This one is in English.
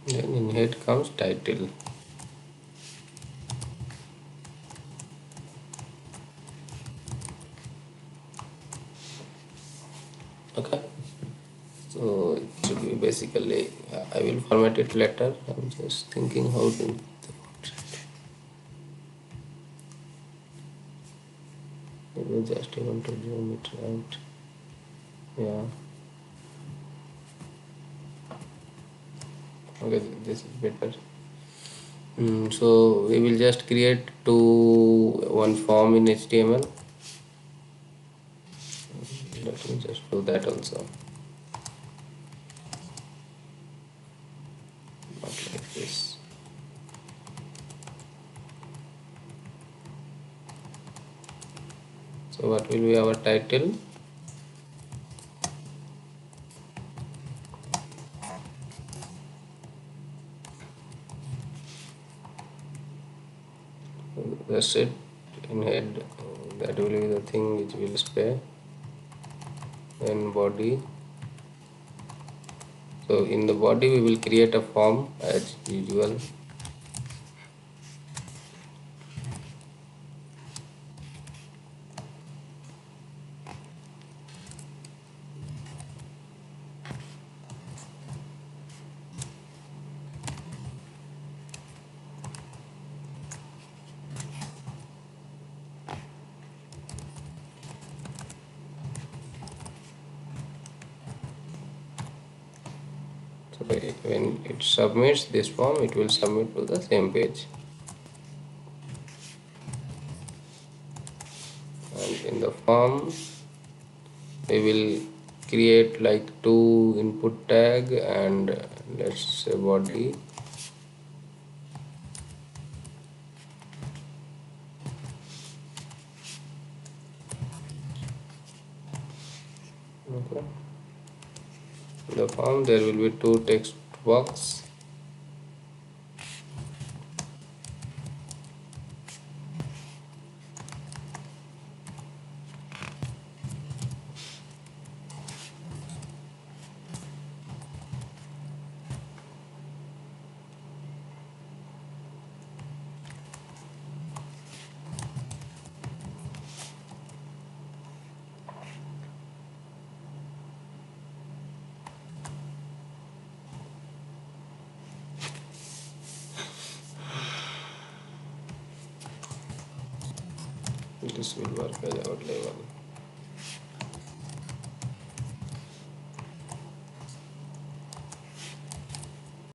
Then in head comes title. Okay, so it should be basically, I will format it later. I'm just thinking how to maybe just want to zoom it right. Yeah, okay, this is better. So we will just create one form in HTML. Let me just do that also. Not like this. So what will be our title? That's it. In head, that will be the thing which will display. Then body. So in the body we will create a form as usual. So when it submits this form, it will submit to the same page. And in the form, we will create like two input tag and let's say body. Okay. In the form, there will be two text box. This will work as our level.